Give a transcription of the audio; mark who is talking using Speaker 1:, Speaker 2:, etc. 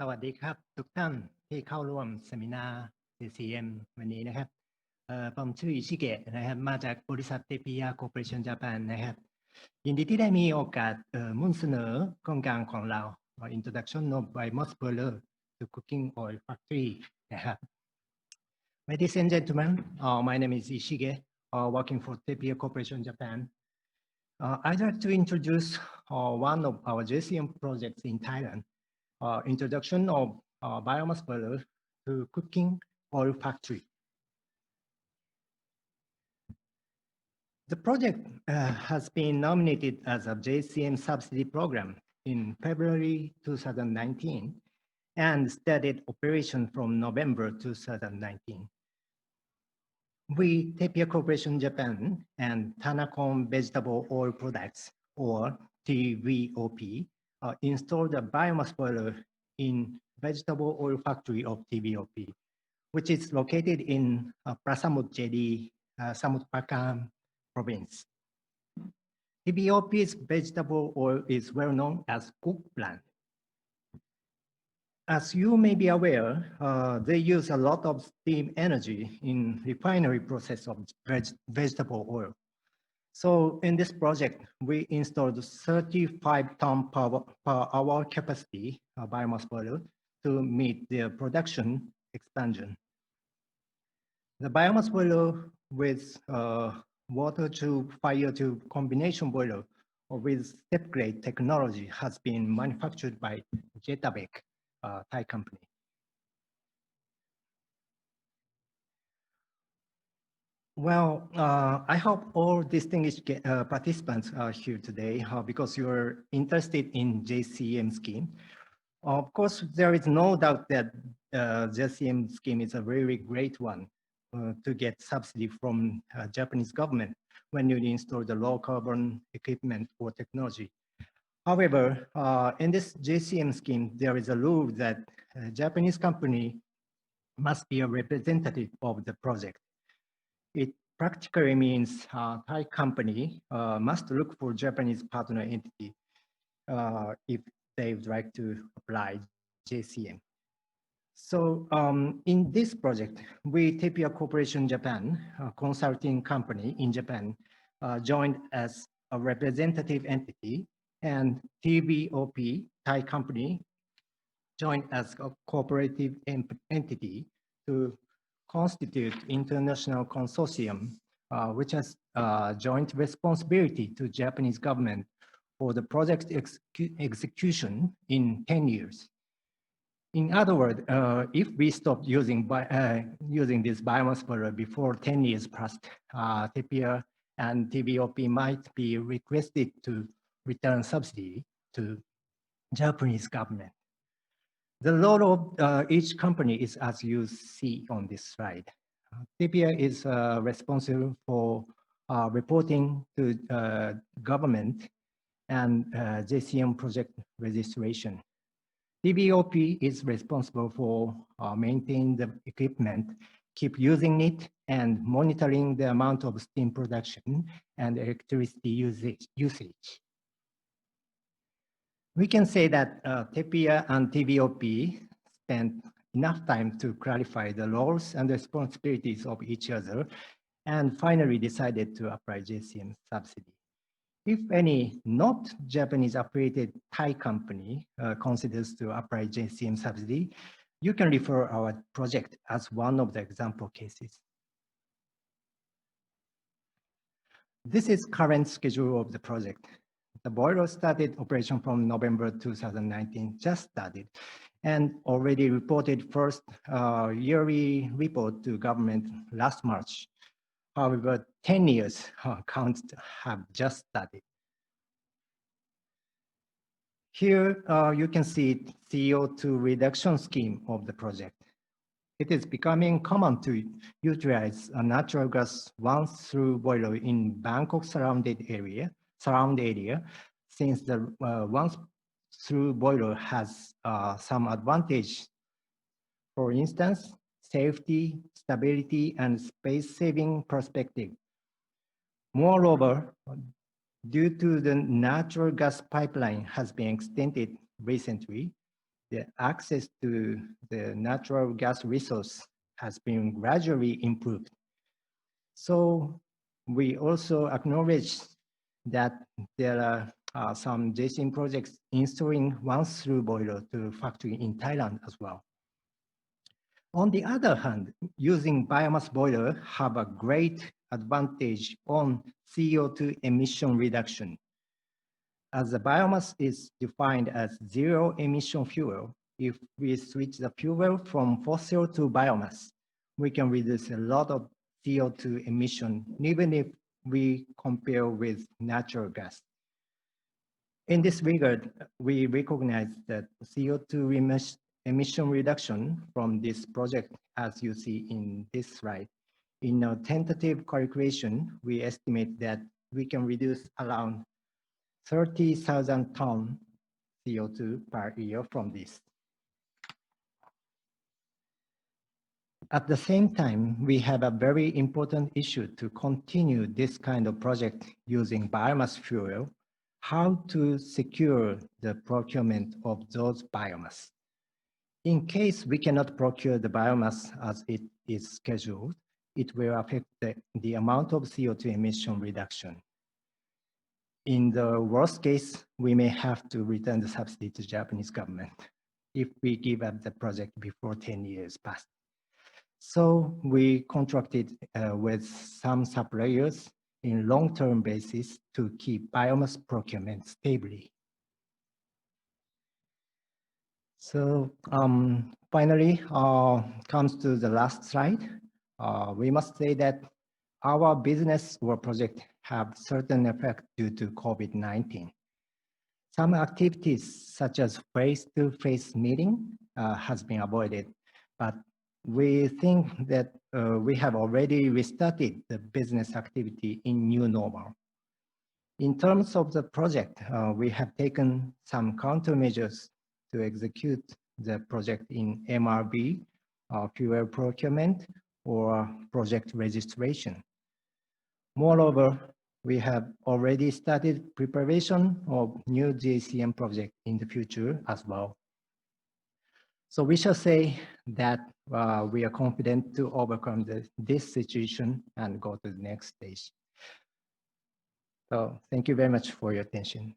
Speaker 1: สวัสดีครับทุกท่านที่เข้าร่วมเซมินาร์ CCM วันนี้นะครับผมชื่ออิชิเกะนะครับมาจากบริษัทเตปิยาคอร์ปอเรชั่นญี่ปุ่นนะครับยินดีที่ได้มีโอกาสมุ่งเสนอโครงการของเรา Introduction of Biomass Boiler to Cooking Oil Factory นะครับ Ladies and gentlemen, my name is Ishige, working for Tepia Corporation Japan. I'd like to introduce one of our JCM projects in Thailand, introduction of biomass boiler to cooking oil factory. The project has been nominated as a JCM subsidy program in February 2019 and started operation from November 2019. We, Tepia Corporation Japan and Tanacon Vegetable Oil Products, or TVOP, installed a biomass boiler in vegetable oil factory of TVOP, which is located in Prasamut Jadi, Samut Prakan province. TVOP's vegetable oil is well known as cook plant. As you may be aware, they use a lot of steam energy in refinery process of vegetable oil. So in this project, we installed 35 ton per hour capacity biomass boiler to meet the production expansion. The biomass boiler with water tube, fire tube combination boiler with step grade technology has been manufactured by Jetabek, Thai company. Well, I hope all distinguished participants are here today because you're interested in JCM scheme. Of course, there is no doubt that JCM scheme is a very great one to get subsidy from Japanese government when you install the low carbon equipment or technology. However, in this JCM scheme, there is a rule that a Japanese company must be a representative of the project. It practically means Thai company must look for Japanese partner entity if they would like to apply JCM. So in this project, we, Tepia Corporation Japan, a consulting company in Japan, joined as a representative entity, and TVOP, Thai company, joined as a cooperative entity to constitute international consortium, which has joint responsibility to Japanese government for the project execution in 10 years. In other words, if we stop using this biomass boiler before 10 years passed, Tepia and TVOP might be requested to return subsidy to Japanese government. The role of each company is as you see on this slide. Tepia is responsible for reporting to government and JCM project registration. TVOP is responsible for maintaining the equipment, keep using it, and monitoring the amount of steam production and electricity usage. We can say that Tepia and TVOP spent enough time to clarify the roles and responsibilities of each other and finally decided to apply JCM subsidy. If any not Japanese affiliated Thai company considers to apply JCM subsidy, you can refer our project as one of the example cases. This is current schedule of the project. The boiler started operation from November 2019, just started, and already reported first yearly report to government last March. However, 10 years counts have just started. Here you can see CO2 reduction scheme of the project. It is becoming common to utilize a natural gas once-through boiler in Bangkok surround area, since the once-through boiler has some advantage. For instance, safety, stability, and space-saving perspective. Moreover, due to the natural gas pipeline has been extended recently, the access to the natural gas resource has been gradually improved. So we also acknowledge that there are some JCM projects installing one-through boiler to factory in Thailand as well. On the other hand, using biomass boiler have a great advantage on CO2 emission reduction. As the biomass is defined as zero emission fuel, if we switch the fuel from fossil to biomass, we can reduce a lot of CO2 emission, even if we compare with natural gas. In this regard, we recognize that CO2 emission reduction from this project, as you see in this slide. In a tentative calculation, we estimate that we can reduce around 30,000 tons CO2 per year from this. At the same time, we have a very important issue to continue this kind of project using biomass fuel, how to secure the procurement of those biomass. In case we cannot procure the biomass as it is scheduled, it will affect the amount of CO2 emission reduction. In the worst case, we may have to return the subsidy to Japanese government if we give up the project before 10 years pass. So we contracted with some suppliers in long-term basis to keep biomass procurement stably. So finally, comes to the last slide. We must say that our business or project have certain effect due to COVID-19. Some activities such as face-to-face meeting has been avoided, but we think that we have already restarted the business activity in new normal. In terms of the project, we have taken some countermeasures to execute the project in MRB, fuel procurement, or project registration. Moreover, we have already started preparation of new JCM project in the future as well. So we shall say that we are confident to overcome this situation and go to the next stage. So thank you very much for your attention.